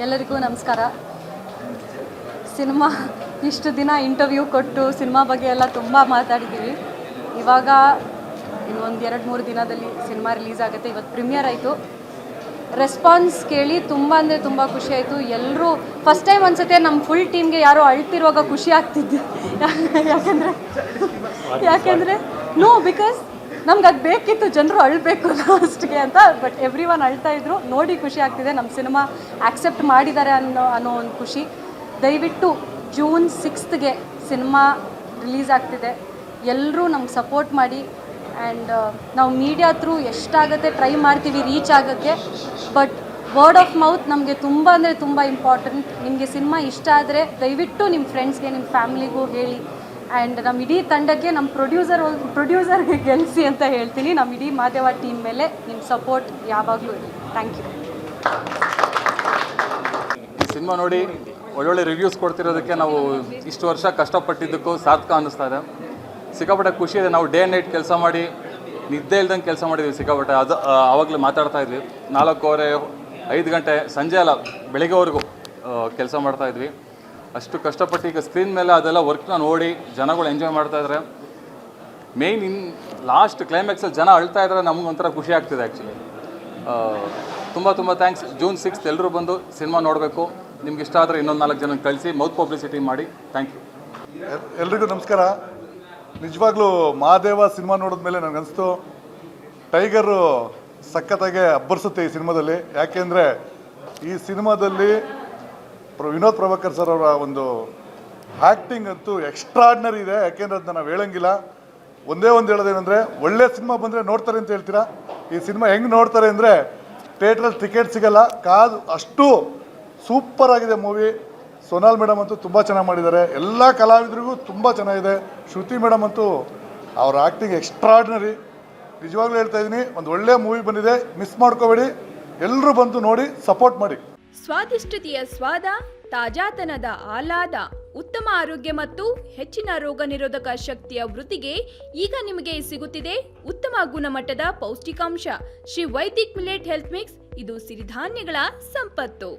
ಎಲ್ಲರಿಗೂ ನಮಸ್ಕಾರ. ಸಿನಿಮಾ ಇಷ್ಟು ದಿನ ಇಂಟರ್ವ್ಯೂ ಕೊಟ್ಟು ಸಿನಿಮಾ ಬಗ್ಗೆ ಎಲ್ಲ ತುಂಬ ಮಾತಾಡಿದ್ದೀವಿ. ಇವಾಗ ಇನ್ನೊಂದು 2-3 ದಿನದಲ್ಲಿ ಸಿನಿಮಾ ರಿಲೀಸ್ ಆಗುತ್ತೆ. ಇವತ್ತು ಪ್ರೀಮಿಯರ್ ಆಯಿತು. ರೆಸ್ಪಾನ್ಸ್ ಕೇಳಿ ತುಂಬ ಅಂದರೆ ತುಂಬ ಖುಷಿ ಆಯಿತು. ಎಲ್ಲರೂ ಫಸ್ಟ್ ಟೈಮ್ ಅನಿಸುತ್ತೆ ನಮ್ಮ ಫುಲ್ ಟೀಮ್ಗೆ ಯಾರೋ ಅಳ್ತಿರುವಾಗ ಖುಷಿ ಆಗ್ತಿದ್ದು. ಯಾಕೆಂದರೆ ಬಿಕಾಸ್ ನಮ್ಗೆ ಅದು ಬೇಕಿತ್ತು, ಜನರು ಅಳಬೇಕು ಲಾಸ್ಟ್ಗೆ ಅಂತ. ಬಟ್ ಎವ್ರಿ ಒನ್ ಅಳ್ತಾ ಇದ್ರು, ನೋಡಿ ಖುಷಿ ಆಗ್ತಿದೆ. ನಮ್ಮ ಸಿನಿಮಾ ಆಕ್ಸೆಪ್ಟ್ ಮಾಡಿದ್ದಾರೆ ಅನ್ನೋ ಒಂದು ಖುಷಿ. ದಯವಿಟ್ಟು ಜೂನ್ 6ಗೆ ಸಿನಿಮಾ ರಿಲೀಸ್ ಆಗ್ತಿದೆ. ಎಲ್ಲರೂ ನಮ್ಗೆ ಸಪೋರ್ಟ್ ಮಾಡಿ. ಆ್ಯಂಡ್ ನಾವು ಮೀಡಿಯಾ ಥ್ರೂ ಎಷ್ಟಾಗುತ್ತೆ ಟ್ರೈ ಮಾಡ್ತೀವಿ ರೀಚ್ ಆಗೋಕ್ಕೆ. ಬಟ್ ವರ್ಡ್ ಆಫ್ ಮೌತ್ ನಮಗೆ ತುಂಬ ಅಂದರೆ ತುಂಬ ಇಂಪಾರ್ಟೆಂಟ್. ನಿಮಗೆ ಸಿನಿಮಾ ಇಷ್ಟ ಆದರೆ ದಯವಿಟ್ಟು ನಿಮ್ಮ ಫ್ರೆಂಡ್ಸ್ಗೆ, ನಿಮ್ಮ ಫ್ಯಾಮಿಲಿಗೂ ಹೇಳಿ. ಆ್ಯಂಡ್ ನಮ್ಮ ಇಡೀ ತಂಡಕ್ಕೆ, ನಮ್ಮ ಪ್ರೊಡ್ಯೂಸರ್ಗೆ ಗೆಲ್ಲಿಸಿ ಅಂತ ಹೇಳ್ತೀನಿ. ನಮ್ಮ ಇಡೀ ಮಾದೇವ ಟೀಮ್ ಮೇಲೆ ನಿಮ್ಮ ಸಪೋರ್ಟ್ ಯಾವಾಗಲೂ ಇರಲಿ. Thank you. ಈ ಸಿನಿಮಾ ನೋಡಿ ಒಳ್ಳೊಳ್ಳೆ ರಿವ್ಯೂಸ್ ಕೊಡ್ತಿರೋದಕ್ಕೆ ನಾವು ಇಷ್ಟು ವರ್ಷ ಕಷ್ಟಪಟ್ಟಿದ್ದಕ್ಕೂ ಸಾರ್ಥಕ ಅನ್ನಿಸ್ತಾ ಇದೆ. ಸಿಕ್ಕಾಪಟ್ಟೆ ಖುಷಿ ಇದೆ. ನಾವು ಡೇ ಆ್ಯಂಡ್ ನೈಟ್ ಕೆಲಸ ಮಾಡಿ ನಿದ್ದೆ ಇಲ್ದಂಗೆ ಕೆಲಸ ಮಾಡಿದ್ವಿ ಸಿಕ್ಕಾಪಟ್ಟೆ. ಅದು ಆವಾಗಲೇ ಮಾತಾಡ್ತಾ ಇದ್ವಿ. 4-5 ಗಂಟೆ ಸಂಜೆ ಅಲ್ಲ ಬೆಳಿಗ್ಗೆವರೆಗೂ ಕೆಲಸ ಮಾಡ್ತಾಯಿದ್ವಿ. ಅಷ್ಟು ಕಷ್ಟಪಟ್ಟು ಈಗ ಸ್ಕ್ರೀನ್ ಮೇಲೆ ಅದೆಲ್ಲ ವರ್ಕ್ನ ನೋಡಿ ಜನಗಳು ಎಂಜಾಯ್ ಮಾಡ್ತಾಯಿದ್ದಾರೆ. ಮೇಯ್ನ್ ಲಾಸ್ಟ್ ಕ್ಲೈಮ್ಯಾಕ್ಸಲ್ಲಿ ಜನ ಅಳ್ತಾ ಇದ್ದಾರೆ, ನಮಗೊಂಥರ ಖುಷಿ ಆಗ್ತಿದೆ ಆ್ಯಕ್ಚುಲಿ. ತುಂಬ ಥ್ಯಾಂಕ್ಸ್. ಜೂನ್ 6 ಎಲ್ಲರೂ ಬಂದು ಸಿನಿಮಾ ನೋಡಬೇಕು. ನಿಮ್ಗೆ ಇಷ್ಟ ಆದರೆ ಇನ್ನೊಂದು 4 ಜನಕ್ಕೆ ಕಳಿಸಿ ಮೌತ್ ಪಬ್ಲಿಸಿಟಿ ಮಾಡಿ. Thank you. ಎಲ್ರಿಗೂ ನಮಸ್ಕಾರ. ನಿಜವಾಗ್ಲೂ ಮಹಾದೇವ ಸಿನಿಮಾ ನೋಡಿದ್ಮೇಲೆ ನನಗನ್ನಿಸ್ತು ಟೈಗರು ಸಖತ್ತಾಗೆ ಅಬ್ಬರಿಸುತ್ತೆ ಈ ಸಿನಿಮಾದಲ್ಲಿ. ಯಾಕೆಂದರೆ ಈ ಸಿನಿಮಾದಲ್ಲಿ ವಿನೋದ್ ಪ್ರಭಾಕರ್ ಸರ್ ಅವರ ಒಂದು ಆ್ಯಕ್ಟಿಂಗ್ ಅಂತೂ ಎಕ್ಸ್ಟ್ರಾರ್ಡಿನರಿ ಇದೆ. ಯಾಕೆಂದರೆ ಅದನ್ನ ನಾವು ಹೇಳೋಂಗಿಲ್ಲ. ಒಂದೇ ಒಂದು ಹೇಳೋದೇನೆಂದರೆ, ಒಳ್ಳೆ ಸಿನಿಮಾ ಬಂದರೆ ನೋಡ್ತಾರೆ ಅಂತ ಹೇಳ್ತೀರಾ. ಈ ಸಿನಿಮಾ ಹೆಂಗೆ ನೋಡ್ತಾರೆ ಅಂದರೆ, ಥಿಯೇಟ್ರಲ್ಲಿ ಟಿಕೆಟ್ ಸಿಗೋಲ್ಲ, ಕಾದು ಅಷ್ಟು ಸೂಪರ್ ಆಗಿದೆ ಮೂವಿ. ಸೋನಾಲ್ ಮೇಡಮ್ ಅಂತೂ ತುಂಬ ಚೆನ್ನಾಗಿ ಮಾಡಿದ್ದಾರೆ. ಎಲ್ಲ ಕಲಾವಿದರಿಗೂ ತುಂಬ ಚೆನ್ನಾಗಿದೆ. ಶ್ರುತಿ ಮೇಡಮ್ ಅಂತೂ ಅವ್ರ ಆ್ಯಕ್ಟಿಂಗ್ ಎಕ್ಸ್ಟ್ರಾರ್ಡಿನರಿ. ನಿಜವಾಗ್ಲೂ ಹೇಳ್ತಾ ಇದ್ದೀನಿ, ಒಂದು ಒಳ್ಳೆ ಮೂವಿ ಬಂದಿದೆ, ಮಿಸ್ ಮಾಡ್ಕೋಬೇಡಿ. ಎಲ್ಲರೂ ಬಂದು ನೋಡಿ ಸಪೋರ್ಟ್ ಮಾಡಿ. ಸ್ವಾದಿಷ್ಟತೆಯ ಸ್ವಾದ, ತಾಜಾತನದ ಆಹ್ಲಾದ, ಉತ್ತಮ ಆರೋಗ್ಯ ಮತ್ತು ಹೆಚ್ಚಿನ ರೋಗ ನಿರೋಧಕ ಶಕ್ತಿಯ ವೃದ್ಧಿಗೆ ಈಗ ನಿಮಗೆ ಸಿಗುತ್ತಿದೆ ಉತ್ತಮ ಗುಣಮಟ್ಟದ ಪೌಷ್ಟಿಕಾಂಶ. Shri Vaidik millet health mix. ಇದು ಸಿರಿಧಾನ್ಯಗಳ ಸಂಪತ್ತು.